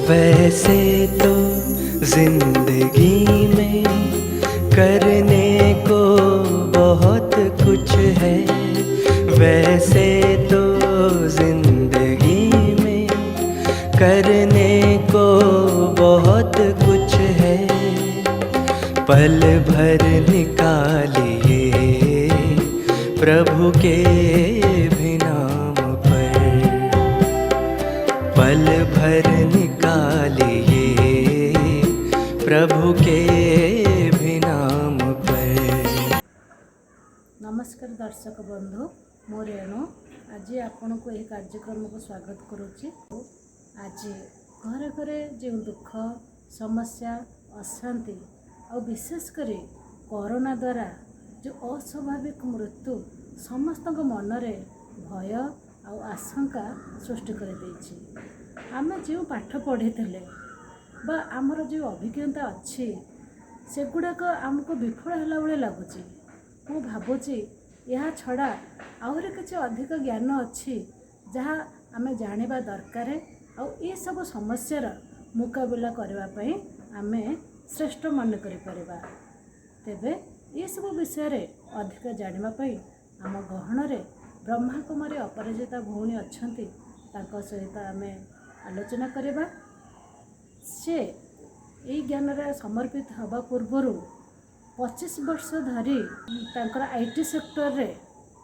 वैसे तो जिंदगी में करने को बहुत कुछ है। वैसे तो जिंदगी में करने को बहुत कुछ है। पल भर निकालिए प्रभु के भी नाम पर, पल भर निकालिए प्रभु के भी नाम पर। नमस्कार दर्शक बंधु, मो रेणु आज आपण को यह कार्यक्रम को स्वागत करुच्ची। आज घरे घरे जो दुख समस्या अशांति और विशेषकर कोरोना द्वारा जो अस्वाभाविक मृत्यु समस्त मनरे भय और आशंका सृष्टि कर देछि। आमे जो पाठ पढ़ी बा आमर जो अभिज्ञता अच्छी सेगुड़ाक आमको विफल है भाई लगुच। मु भावुची यह छड़ा आहरी किसी अधिक ज्ञान अच्छी जहाँ आमे जानिबा दरकार और ये सब समस्यार मुकाबला करने आमे श्रेष्ठ मन करिपरिबा। तेबे ये सब विषय रे अधिक जानिबा आम गहन रे ब्रह्मा कुमारी अपराजिता भौणी अच्छंती, तांको सहित आमे आलोचना करिबा। से यही ज्ञान रे समर्पित हवा पूर्वर 25 वर्ष धरी तांकर आईटी सेक्टर रे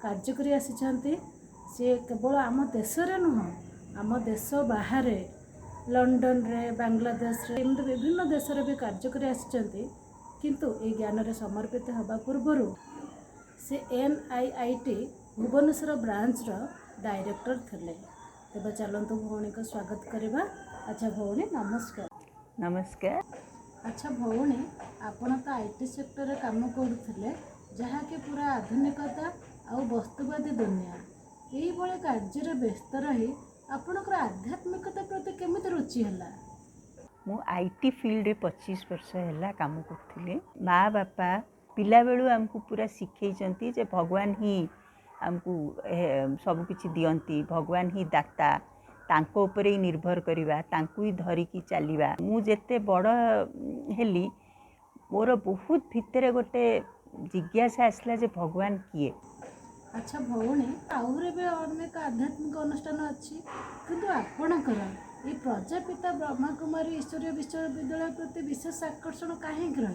कार्य करी आसिछंती। से केवल आम देश रे नुह, आम देश बाहर लंडन रे बांग्लादेश रे एमती विभिन्न देश रे भी कार्य करी आसिछंती। किंतु ये ज्ञान रे समर्पित हवा पूर्वर से NIIT भुवनेश्वर ब्रांच रो डायरेक्टर थिले। तेबे चलंतु भौणी को स्वागत करिबा। अच्छा भौणी नमस्कार। नमस्कार। अच्छा भौणी, आपण तो आईटी सेक्टर रे काम करुथिले, जहाँ कि पूरा आधुनिकता और वस्तुवादी दुनिया यही भले कार्य व्यस्त रही आपणकर आध्यात्मिकता प्रति केमिति रुचि हला? मु आईटी फील्ड रे 25 वर्ष हैला काम करथिले। माँ बापा पिला बेलू आमको पूरा शिखैचंती जे भगवान ही आमको सब किछि दियंती, भगवान ही दाता, तांको ऊपर ही निर्भर करिबा, तांको ही धरिकी चलिबा। मु जेते बड़ हेली मोर बहुत भितर गोटे जिज्ञासा आसला जे भगवान किए। अच्छा भौणी, आहरी भी अनेक आध्यात्मिक अनुष्ठान अच्छी, किंतु आपणकर ये प्रजापिता ब्रह्मा कुमारी ईश्वरीय विश्वविद्यालय प्रति विशेष आकर्षण कहीं रहा?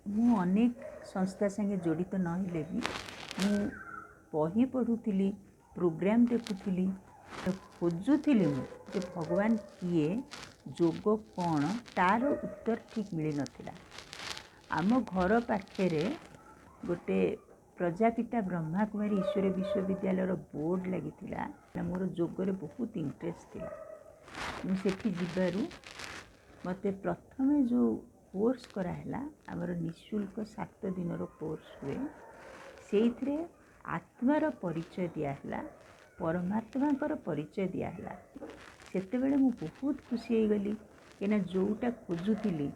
मु अनेक संस्था संगे जड़ित नहिले भी मु बही पढ़ुली, प्रोग्राम देखुली, खोजुली जे भगवान किए, जोग कौन, तार उत्तर ठीक मिल नथिला। आम घर पाखे गोटे प्रजापिता ब्रह्मा कुमारी ईश्वर विश्वविद्यालय बोर्ड लगी। मोर जोगरे बहुत इंटरेस्ट थिला। मुझे जीवारू मते प्रथमे जो कोर्स कराला आमर निःशुल्क 7 दिन कोर्स हुए, से आत्मार परिचय दिहला, परमात्मा परिचय दिहला। सेतेबेले मु बहुत खुशी हो गली कि जोटा खोजुली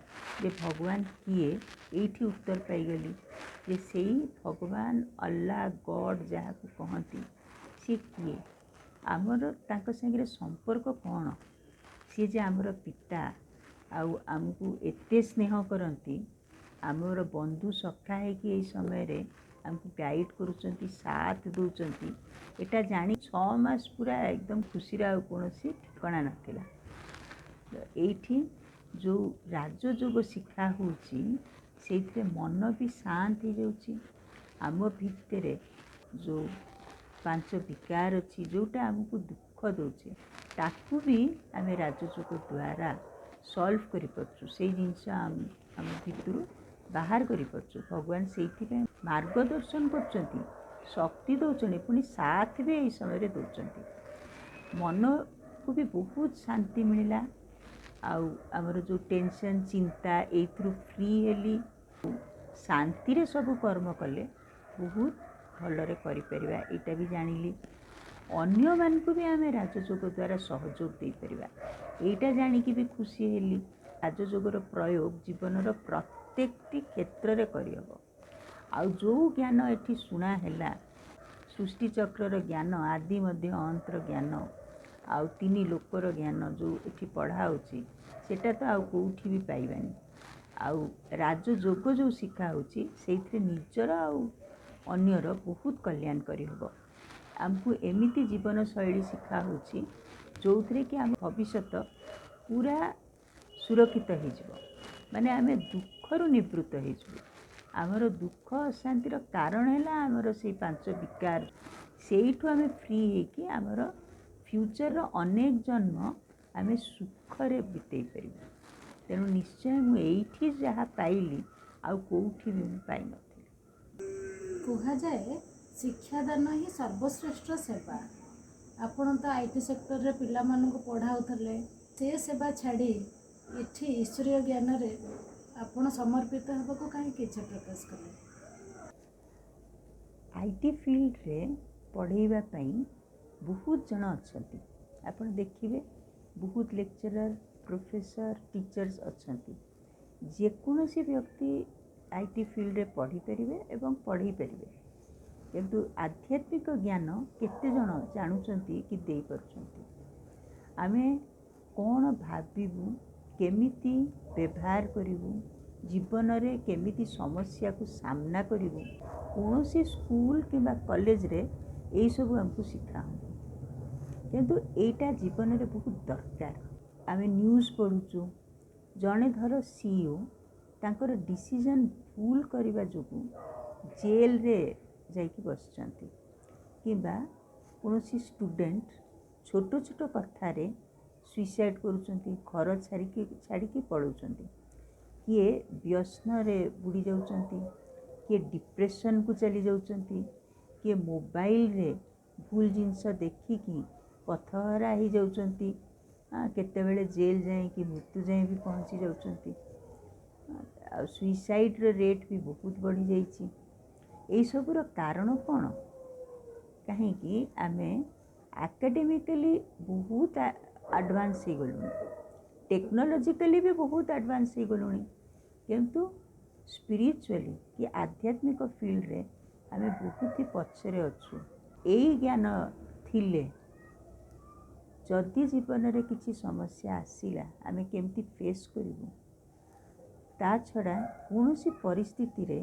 जे भगवान किए एठी उत्तर पाईगली जे सेई भगवान अल्लाह गॉड जहाँ को कहती सी किए, आमर तांको संगे संपर्क कौन, सी जे आमर पिता आउ आमको एते स्नेह करती, आमर बंधु सखा है कि समय रे आमको गाइड करुचंती, साथ दौरान एटा जानी 6 मास पूरा एकदम खुशी कौन ठिकाना नाथिला। एठी जो राजयोग शिक्षा होची से मन भी शांत हो जाउची। आम भितर जो 5 विकार अच्छी जोटा आमको दुख दौचे ताकू भी आम राजयोग द्वारा सॉल्व करि परछु, से जिनस आम भितर बाहर करि परछु। भगवान से मार्गदर्शन करचंती, शक्ति दौचंती, पुणी साथ भी यही समय दौचंती। मन को भी बहुत शांति मिला। आउ आमर जो टेंशन चिंता एथरू फ्री हेली, शांति रे सब कर्म कले बहुत भलरे करि परिबा एटा भी जानिली। अन्य मान को भी आम राजयोग द्वारा सहयोग दे परिबा एटा जानिकी भी खुशी हेली। राजयोगर प्रयोग जीवनर प्रत्येकटी क्षेत्र रे करिहबो। आउ जो ज्ञान एठी सुना हैला, सृष्टि चक्र ज्ञान, आदि मध्य अंतर ज्ञान, आउ तीन लोकर ज्ञान जो ये पढ़ा होची सेटा तो आउ कोठी भी पाइबानी। आउ राजयोग जो शिखा होची से निजर आउ अन्यर बहुत कल्याण करी हबो। आमको एमिति जीवन शैली शिखा होची जो थे कि आम भविष्य पूरा सुरक्षित हो माने आमे दुखरु निवृत्त हो। आमर दुख अशांतिर कारण है आमर से 5 विकार से आम फ्री होकि आमर फ्यूचर अनेक जन्म आम सुखरे बितेई पार। तेणु निश्चय मुझे जहाँ पाइली आउ कौटी भी पाई न। कहुए शिक्षादान ही सर्वश्रेष्ठ सेवा। आपण तो आईटी सेक्टर रे पिला मानक पढ़ाऊले से सेवा छाड़ी इठी ईश्वरीय ज्ञान रे आपण समर्पित होगा कहीं इच्छा प्रकाश कले। आईटी फील्ड रे पढ़ेवा बहुत जन अच्छा आपण देखिए बहुत लेक्चरर प्रोफेसर टीचर्स अच्छा जेकोसी व्यक्ति आईटी फील्ड रे पढ़ी पारे एवं पढ़ी पारे किंतु आध्यात्मिक ज्ञान केते जन जानुचंती कि दे परचंती। आमे कौन भाविबू केमिति व्यवहार करिबू जीवन रे केमिति समस्या को सामना करिबू कौन सी स्कूल किंबा कॉलेज रे यही सब हमको शिखा हो किंतु एटा जीवन रे बहुत दरकार। आमे न्यूज़ पढ़ुचु जड़े धर सीईओ तांकर डिसीजन भूल करबा जोगु जेल रे जाइकी बसचंती किंबा कौनसी स्टूडेंट छोट छोट कथारे सुइसाइड करुचंती घर छाड़ी पलाउचंती किए व्यसन रे बुड़ी जाउचंती किए डिप्रेशन को चली जाउचंती किए मोबाइल रे भूल जिनस देखिकी पथहरा ही जाउचंती केतेबेले जेल जाए कि मृत्यु जाए भी पहुँची जाउचंती। सुइसाइड रेट भी बहुत बढ़ी जाइए। यही सबूर कारण कौन कहीं आमे एकेडमिकली बहुत एडवांस हो गलुनी टेक्नोलॉजिकली भी बहुत एडवांस हो गलुनी किंतु स्पिरिचुअली कि आध्यात्मिक फील्ड रे आमे बहुत ही पछरे अच्छु। यही ज्ञान थिले जदि जीवन रे किसी समस्या आसिला आमे केमती फेस करिवु ता छड़ा कौनसी परिस्थिति रे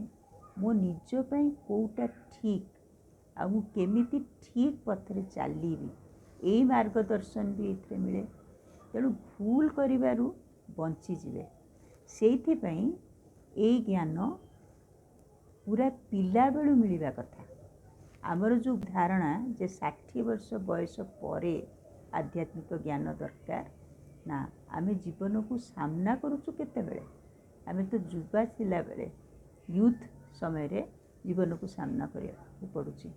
मो निज पई कोटा ठीक आ मु केमिति ठीक पथरे चलीबी यही मार्गदर्शन भी इथे मिले। तेणु भूल करिबारु बंची जिवे सेइथि पई एई ज्ञान पूरा पिला बेलू मिलिबा कथा। आमर जो धारणा जे 60 वर्ष बयस परे आध्यात्मिक ज्ञान दरकार ना आमे जीवन को सामना करूचु केते बेले आमे तो युवा थिला बेले यूथ समय रे जीवन को सामना करिया पड़ुची।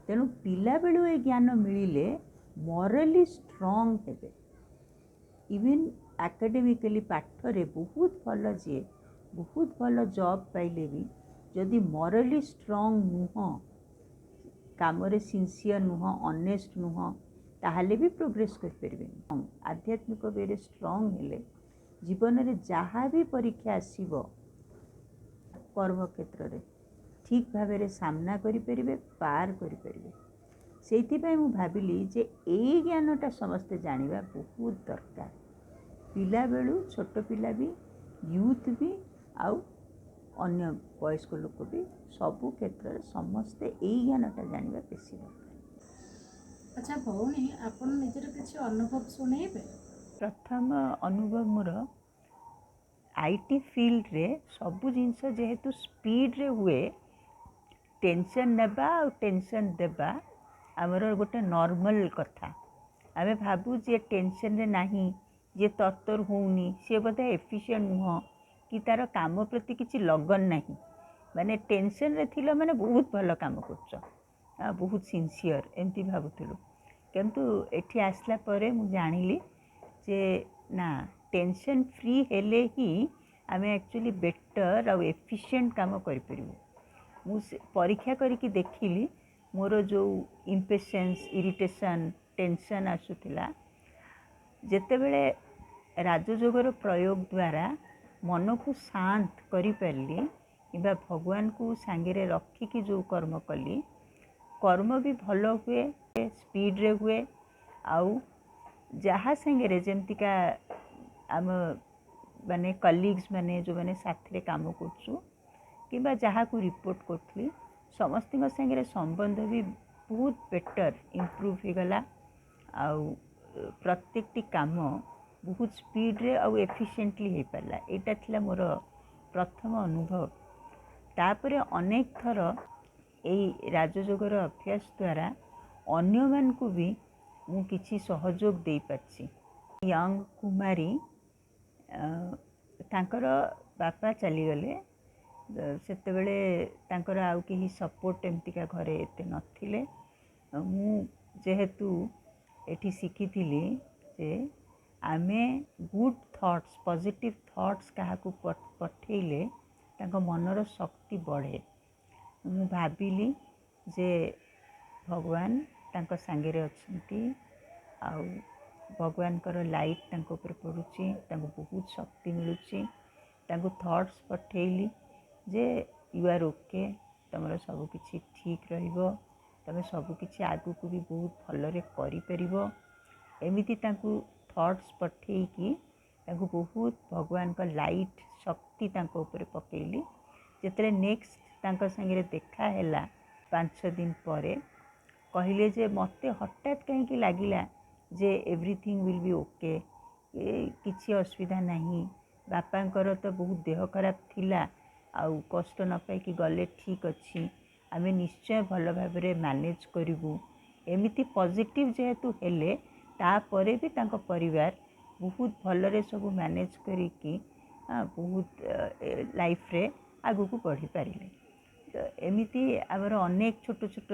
तेणु पिला बेलू ए ज्ञान मिलिले मॉरली स्ट्रांग हेबे इवन एकेडमिकली पाठरे बहुत भल जे बहुत भल जॉब पाइले भी जदि मॉरली स्ट्रांग नुह कामरे सिंसियर नुह ऑनेस्ट नुह ताहले भी प्रोग्रेस कर परिबेनी। आध्यात्मिक वे स्ट्रांग हेले जीवन रे जहाँ भी परीक्षा आसीबो कर्म क्षेत्र रे ठीक भाव सामना करें पार करें से मु भाविली जे ए ज्ञानटा समस्ते जानिबा बहुत दरकार। पिला बेलू छोट पिला भी यूथ भी आउ अन्य वयस्क लोक भी सबू क्षेत्र में समस्ते यही ज्ञानटा जानिबा बेसी दरकार। अच्छा भौणी आपण निजर किसी अनुभव शुणेबे। प्रथम अनुभव मोर आईटी फील्ड रे सबू जिनस जेहेतु स्पीड रे हुए टेंशन नेबा और टेंशन देबा आमर गोटे नॉर्मल कथा। आमे भाबू जे टेंशन रे नाही जे तरतर होउनी से बोधे एफिशिएंट नुह कि तार काम प्रति किसी लगन नहीं माने टेंशन रे थिलो माने बहुत भल काम करछ बहुत सिंसियर एमती भाबुथुलु किंतु एठी आसला परे मु जानिली जे ना टेंशन फ्री हेले ही आमे एक्चुअली बेटर और एफिशिएंट काम करि परिबु। मु परीक्षा करिकी देखिली मोर जो इम्पेशेंस इरिटेशन टेंशन आसुथिला जेतेबेले राजयोगर प्रयोग द्वारा मन को शांत करि पारली किबा भगवान को सांगे रखिकी जो कर्म कली कर्म भी भल हुए स्पीड रे हुए आउ जहाँ साଙ୍ଗरे जमतिका आम माने कलिग्स माने जो माने साथी काम करछु कि जहाँ को रिपोर्ट करी समस्त साଙ୍ଗरे संबंध भी बहुत बेटर इम्प्रूव हो गला आउ प्रत्येकटी काम बहुत स्पीड रे आउ एफिशिएंटली हो पारा यहाँ थिला मोर प्रथम अनुभव तापरे अनेक थर यही राजयोगर अभ्यास द्वारा अन्य मान को भी मु किछि सहयोग दे पाछि यंग कुमारी तांकर बापा चलीगले सेतेबेले तांकर आउ केही सपोर्ट एमतिका घरे एते नथिले मु जेहेतु एठी शिखिथिली जे आमे गुड थॉट्स पॉजिटिव थॉट्स काहाकू पठेइले तांको मनर शक्ति बढ़े मु भाबिली जे भगवान तांको सांगेरे अछंती आउ भगवान कर लाइट तांको ऊपर पड़ुची तांको बहुत शक्ति मिलुची तांको थॉट्स पठेइली जे यू आर ओके तमर सब किछि ठीक रहिबो तमे सब किछि आगु को भी बहुत भलरे करि परिबो एमिति तांको थॉट्स पठेइकी तांको बहुत भगवान का लाइट शक्ति तांको ऊपर पकेइली जेतरे नेक्स्ट तांको संगे देखा हैला 5-6 दिन परे कहले जे मते हठात कहीं लागिला जे एवरीथिंग विल बी ओके किसी असुविधा नहीं बापांकर तो बहुत देह खराब थिला आउ कष्ट न पाई गले ठीक अच्छी आमे निश्चय भल भाव मैनेज करूँ एमती पॉजिटिव जेहेतु हेले तापरे भी तांको परिवार बहुत भलरे सब मैनेज करिकी बहुत लाइफ रे आगु को बढ़ी पारिले तो एमती आमर अनेक छोट छोट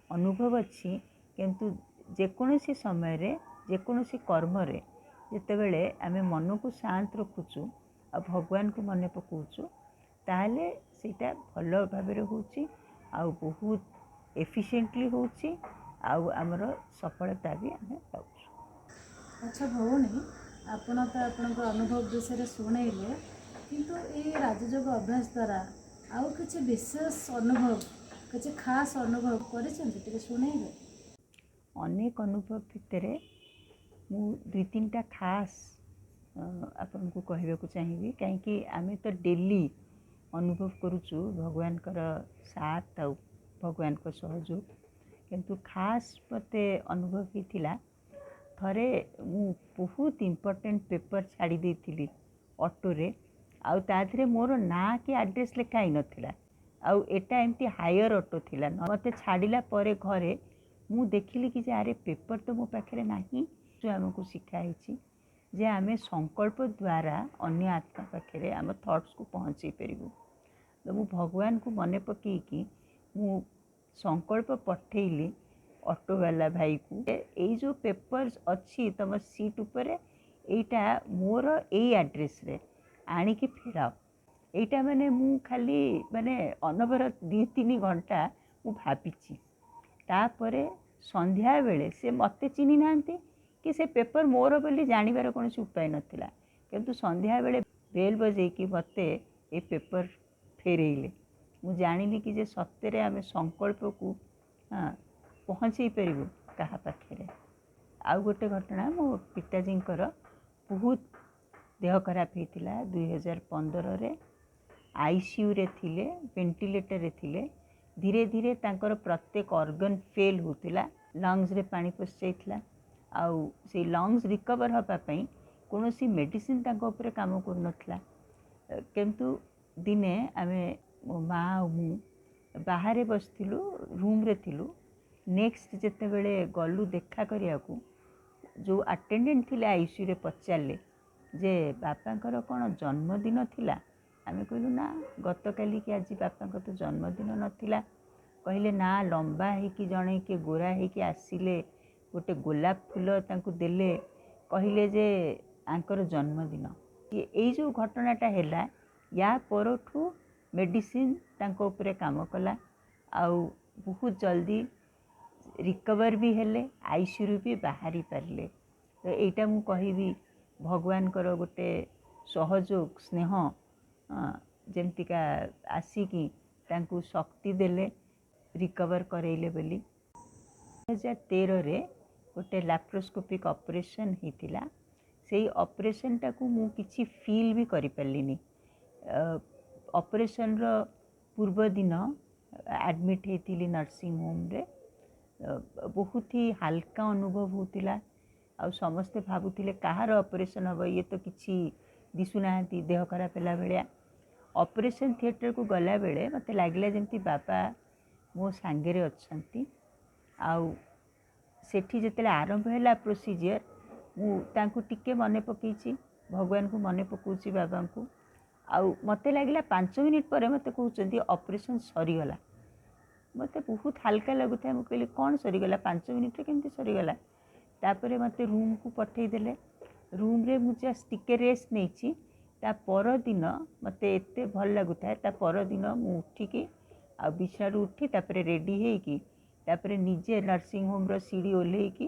अनुभव अच्छी किंतु जेकोसी समय रे जेकोसी कर्म रे जितेबले आमे मन को शांत रखुचु आ भगवान को मन पकाउचु ताहले सीटा भल भाव होची आ बहुत एफिशिएंटली होची आउ आमर सफलता भी आमे पाउछु। अच्छा भौणी आपण तो आपण अनुभव विषय शुणेले किंतु ये राजयोग अभ्यास द्वारा आउ किसी विशेष अनुभव किसी खास अनुभव कर शुणेले अनेक अनुभव भितर मु 2-3टा खास आपन को कहबे को चाहिए कहीं आमे तो डेली अनुभव करुचु भगवान कर साथ आ भगवान को सहयोग किंतु खास मते अनुभव ही थिला थरे मु बहुत इम्पोर्टेंट पेपर छाड़ी देथिली ऑटो रे आउ ताधरे मोर ना कि एड्रेस लिखा ही नथिला आउ एटा एमती हायर ऑटो थिला मते छाड़िला परे घरे मु देखिली कि जे अरे पेपर तो मो पाखरे नाही जो हमको शिखाई जे आमे संकल्प द्वारा अन्य आत्मा पाखरे आम थॉट्स को पहुँचे पारू तो मु भगवान को मन पकईकी मु संकल्प पठेली ऑटो वाला भाई को यही जो पेपर्स अच्छी तुम सीट उपर एटा मोर यही एड्रेस रे आणिकी फेराओ एटा माने मु खाली माने अनवरत 2-3 घंटा मु भाबिची तापरे संध्या बेले से मते चिन्ही नांती कि से पेपर मोर बोली जानिबार कौन उपाय नथिला किंतु संध्या बेले बेल बजे कि मते ए पेपर फेरेइले मु जानिली कि जे सत्य आमे संकल्प को पहुँचे पारू कहा पाखे आउ गोटे घटना मो पिताजी बहुत देह खराब होता 2015 रे आईसीयू रे थिले वेंटिलेटर रे थिले धीरे धीरे तांकर प्रत्येक ऑर्गन फेल होतिला लंग्स रे पानी पस जाइथिला आउ से लंग्स रिकवर हबा पई कोनोसी मेडिसिन तांको ऊपर काम कर नथला किंतु दिने आमे मो माँ और मु बाहर बसथिलु रूम रे थिलु नेक्स्ट जिते बेले गलु देखा करिया को जो अटेंडेंट थिले आईसीयू रे पचारे जे बापांकर कौन जन्मदिन थिला आमे कहलु ना गत काली कि आज बापा तो जन्मदिन नथिला कहले ना लंबा है कि जड़े कि गोरा है कि आसिले गोटे गोलाप फूल तांको देले कहले जे आंकर जन्मदिन ये जो घटनाटा हैला या परठू मेडिसिन तांको ऊपर काम कला आउ बहुत जल्दी रिकवर भी हेले आईसीयू भी बाहरी पारे तो यहाँ मु कहबी भगवान कर गोटे सहयोग स्नेह जमतिका आसिकी तांको शक्ति देले रिकवर करेले बोली 2013 रे गोटे लैप्रोस्कोपिक ऑपरेशन होता से ऑपरेशन टाकू मु किछि फील भी करि परलिनी। ऑपरेशन रो पूर्व दिन एडमिट होती नर्सिंग होम रे। बहुत ही हल्का अनुभव होता आ समस्ते भावुले कहार ऑपरेशन हम ये तो किसी दिशुना देह खराब है भाया। ऑपरेशन थिएटर को गला बेले मत लगला जमी बाबा मो सांगे अच्छा आठी जिते आरंभ है प्रोसीजर मुझे मन पकई भगवान को मन पकाउची बाबा को आउ मत लगला 5 मिनिट पर मत कहते ऑपरेशन सरीगला। मत बहुत हल्का लगुता है। मुझे कौन सरीगला 5 मिनिट केमती सरीगला। तापर मत रूम को पठेदेले। रूम रे मुझे टिके रेस्ट नहीं पर दिन मत एत भल लगुता है। पर दिन मु उठिकी आ बिछारू उठी तापर रेडी होगी तापर निजे नर्सिंग होम रो सीढ़ी ओल्लैकी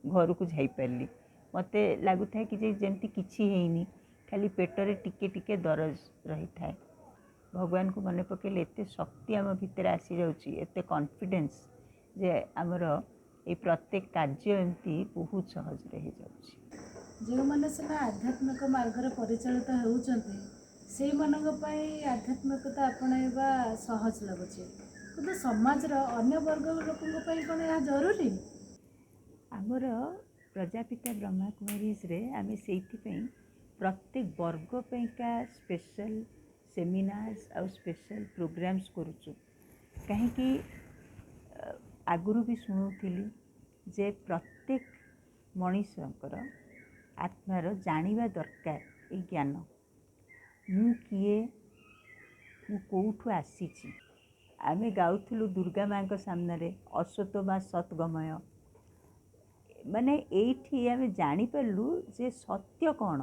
घर को जाई पारली। मत लगुता है कि जमती किछि हेनी खाली पेटरे टिके टिके दरज रही थाए। भगवान को मन पकेले एत शक्ति आम भितर आसी जाउची एत कॉन्फिडेंस जे आमर ये प्रत्येक कार्य एमती बहुत सहज रही जाउची। जो मैंने सीना आध्यात्मिक मार्ग परिचालित होउचंती से मानक पई आध्यात्मिकता अपनाइबा सहज लगुची किंतु समाज रो अन्य वर्ग लोकन पई कोन या जरूरी। आमर प्रजापिता ब्रह्मा कुमारीज रे आमे सेठी पई प्रत्येक वर्ग पैका स्पेशल सेमिनार्स और स्पेशल प्रोग्राम्स करुचु। कहीं आगुरु भी शुणुली जे प्रत्येक मनीषकर आत्मार जानिबा दरकार ये ज्ञान मु किए मु कोठु आसीची। आमे गाउथुलु दुर्गा माँ को सामने अश्वत्थमा सतगमय माने एठी आमे जानी पारलु जे सत्य कौन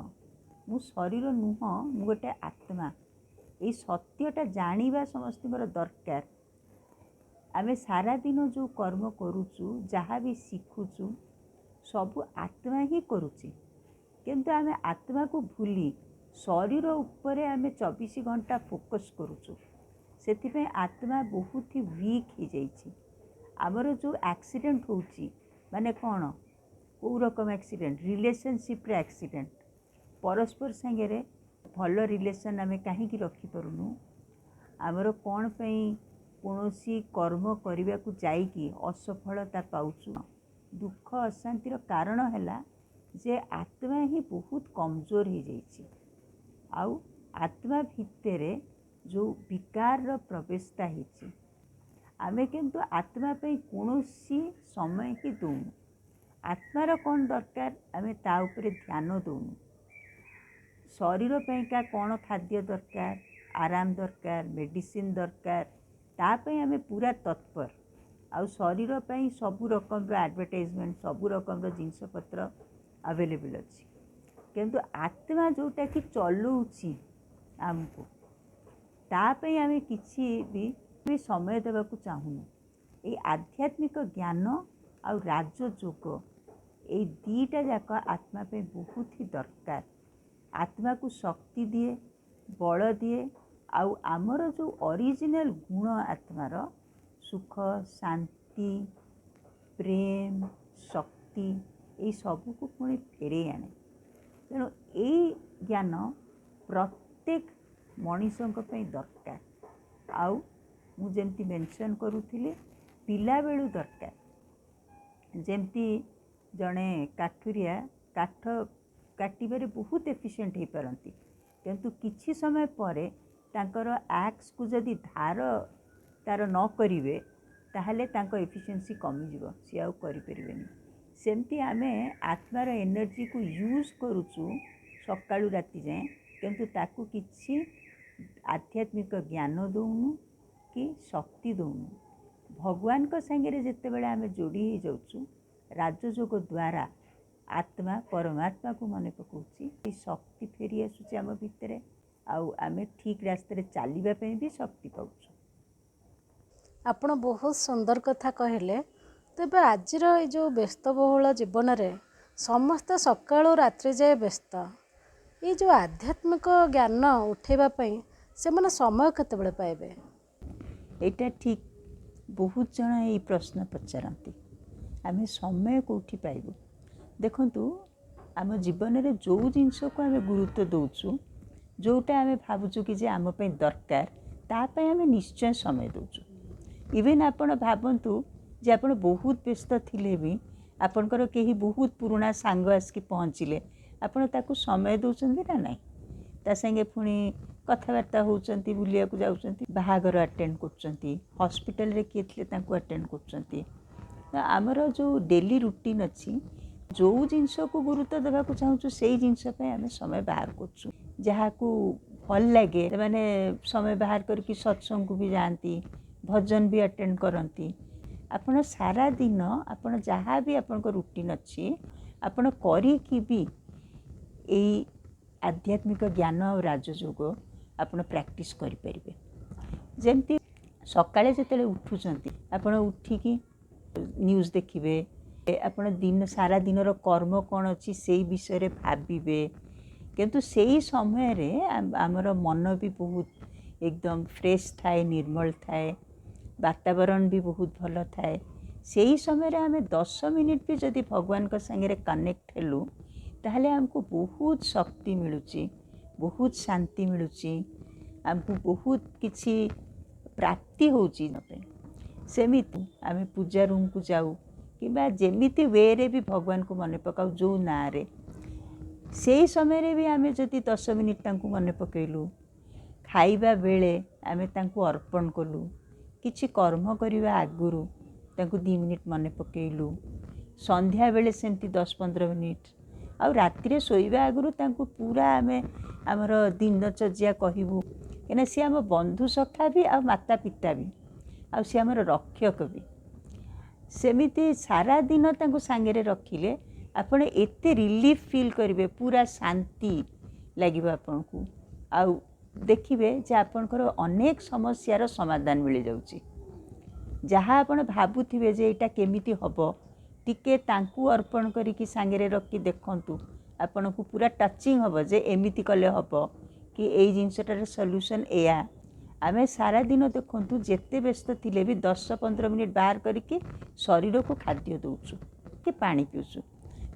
मु शरीर नुह मु गोटे आत्मा। ये सत्यटा जानिबा समस्त दरकार। आमे सारा दिन जो कर्म करुचु जहाँ भी शिखुचु सबु आत्मा ही करुची किंतु आमे आत्मा को भूली शरीर उपरे आमे 24 घंटा फोकस करुचु। सेथिपे आत्मा बहुत ही वीक हो जाइछि। आमर जो एक्सीडेंट होउची माने कौन कौ रकम एक्सीडेंट रिलेशनशिप रे एक्सीडेंट परस्पर संगे भल रिलेशन आमे कहीं रखिपारुनु। आमर कौन पई कौनसी कर्म करने को जाइकी असफलता पाउचु। दुख अशांतिर कारण है जे आत्मा ही बहुत कमजोर हो जाइछि। आउ आत्मा भितरे जो विकार प्रवेशता होइछि आमे किंतु आत्मा पई कौनसी समय ही दौनु। आत्मार कौन दरकार आमे ता उपरे ध्यान दौनु। शरीर पैका कौन खाद्य दरकार आराम दरकार मेडिसिन दरकार तापई आमे पूरा तत्पर। आउ शरीर पई सबु रकम एडवर्टाइजमेंट सबु रकम जिनसपत्र अवेलेबल अच्छी किंतु आत्मा जोटा कि चलुची आमको तापई आमे किछि भी समय देवाकू चाहूनु। ये आध्यात्मिक ज्ञान आउ राजयोग ये दीटा जाक आत्मा पे बहुत ही दरकार। आत्मा को शक्ति दिए बल दिए आउ आमर जो ओरिजिनल गुण आत्मार सुख शांति प्रेम शक्ति ये सबू को पुणी फेरे आने। तेणु ये ज्ञान प्रत्येक मनीषों दरकार। आउ मु जेमती मेंशन करूथिले पिला बेलू दरकार। जेमती जड़े काठुरिया काठ काटिबारे बहुत एफिशिएंट हो पारती किंतु किछि समय पर तांकर एक्स को जदि धार तार न करिवे ताहले तांको एफिशिएंसी कमी जीवो सी आउ करि परिबेनी। सेमती आमे आत्मार एनर्जी को यूज करूचु सकाळु राति जाए किंतु ताकू किछि आध्यात्मिक ज्ञान दौनु कि शक्ति दौनु। भगवान को संगे जेते बेले आमे जोड़ी हो जाउचु राजयोग द्वारा आत्मा परमात्मा को मन पकाउची शक्ति फेरी आसुची आम भितर आउ आमे ठीक रास्ते चलने भी शक्ति पाउछु। आपण बहुत सुंदर कथा कहले। तेबे आजिर ये जो व्यस्तबहुल जीवन में समस्त सकाळु रात्रि जाए व्यस्त ये जो आध्यात्मिक ज्ञान उठेबा पई से माने समय केतेबेले पाइबे। एटा ठीक बहुत जन ये प्रश्न पचारती। आम समय कौटी पाइबु देखु आम जीवन में जो जिनस को आम गुरुत्व दौचु जोटा आम भावुँ कि जे आम दरकार तापाई आम निश्चय समय दौचु। इवेन आपण भावतु जे आपण बहुत व्यस्त थिले भी आपणकर कहीं बहुत पुराना सांग आसिक पहुँचले आपण ताकू समय दौरान ना ना ता संगे पुणी कथबार्ता होती बुलिया जाऊँच बाहागर अटेंड कर हॉस्पिटल रे किए थे अटेंड कर आमर जो डेली रूटीन अच्छी जो जिनस को गुरुत्व देवा चाहूँ से जिनस आम समय बाहर कर जहाँ को भल लगे मैंने समय बाहर करके सत्संग को भी जाती भजन भी अटेंड करती आपण सारा दिन आपण जहाँ भी आपण रूटीन अच्छी आपण करी भी यही आध्यात्मिक ज्ञान और राजयोग आपण प्रैक्टिस करें जमती सकाळे जिते उठुंट आपण उठिकी न्यूज़ देखिए आपण दिन सारा दिन कर्म कौन अच्छी से विषय रे भाविबे किंतु से समय रे आमर मन भी बहुत एकदम फ्रेश थाए निर्मल थाए वातावरण भी बहुत भल थाए से ही समय रे आमे 10 मिनिट भी जदि भगवान का संगे कनेक्ट हेलु ताहले हमको बहुत शक्ति मिलुची बहुत शांति मिलुची हमको बहुत किछि प्राप्ति होची सेमिति आमे पूजा रूम को जाऊ कि जेमिति वे रे भी भगवान को मन पकाऊ जो ना रे से समय रे भी आमे जदि 10 मिनिट तांको मन पकेलु खाइबा बेले आमे तांको अर्पण कलु किछि कर्म करने आगुरी 2 मिनिट मन पकेलु संध्या बेले सेमती 10-15 मिनिट आ राति शोवा आगुरी पूरा आमे आमर दिनचर्या कहबू कहीं सी आम बंधु सखा भी आ माता पिता भी आ सी आमर रक्षक भी सेमिति सारा दिन सांगे रखिले आपण एते रिलीफ फील करेंगे पूरा शांति लगे आपन को आउ देखिए जे आपनकर अनेक समस्यार समाधान मिल जाउची जहाँ आपण भावुथिबे जे एटा केमिति हबो टिके तांकू अर्पण करिकी सांगे रखी देखंतु आपण को पूरा टचिंग हबो जे एमिति कले हबो कि एई जिनसटार सॉल्यूशन एया आमे सारा दिन देखंतु जेते व्यस्त थिले भी 10-15 मिनिट बाहर करिकी शरीर को खाद्य दउछु कि पानी पिउछु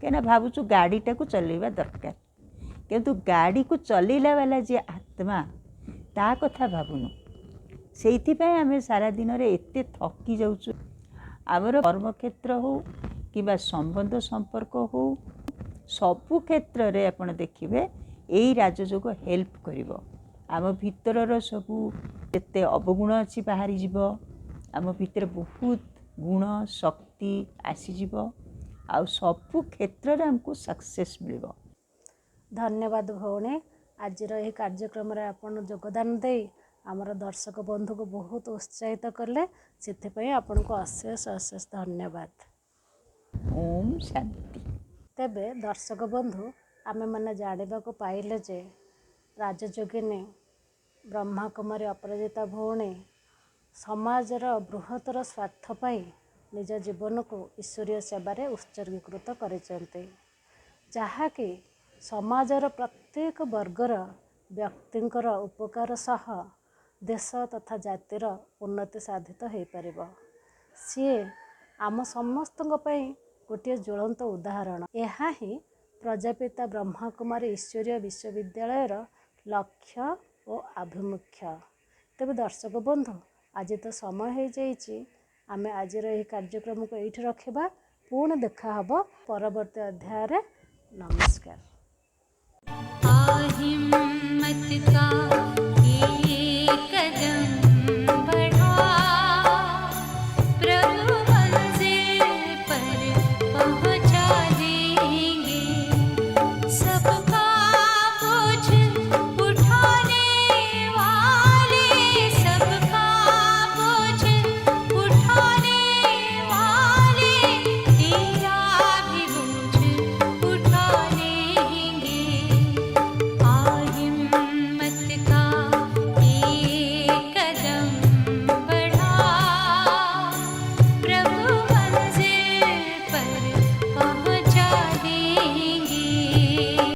केना भावुछु गाड़ीटा को चलेबा दरकार किंतु गाड़ी को चलेला वाला जे आत्मा ता कथा भावुनु से आम सारा दिन रे एते थकी जाऊँ आमर कर्मक्षेत्र हो कि संबंध संपर्क हो सबु क्षेत्र रे आपण देखिए यही राजयोग हेल्प करिवो आम भीतर सबू एते अवगुण अच्छी बाहरी जीव आम भीतर बहुत गुण शक्ति आसीजिव आ सबु क्षेत्र रे हमको सक्सेस मिलिबो। धन्यवाद भौणी आज यह कार्यक्रम रे आपण योगदान दे आमर दर्शक बंधु को बहुत उत्साहित कले से आपण को अशेष अशेष धन्यवाद। ओम शांति। तेबे दर्शक बंधु आमे माने जानिबा को पाइले जे राजयोगिनी ब्रह्मा कुमारी अपराजिता भौणी समाजर बृहत्तर स्वार्थ पाई निज जीवन को ईश्वरीय सेवारे उत्सर्गीकृत करिसेंते जहाँकि समाजर प्रत्येक वर्गर व्यक्तिंकर उपकार सह देश तथा जातिर उन्नति साधित हो पारिबो। सी आम समस्त गोटे ज्वलंत उदाहरण। यह ही प्रजापिता ब्रह्मा कुमारी ईश्वरीय विश्वविद्यालयर लक्ष्य और आभिमुख्य। तेबे दर्शक बंधु आज तो समय हो जाइए आम आज कार्यक्रम को ये रखा पुणी देखा हब परवर्ती अध्याय। नमस्कार। हिम्मत का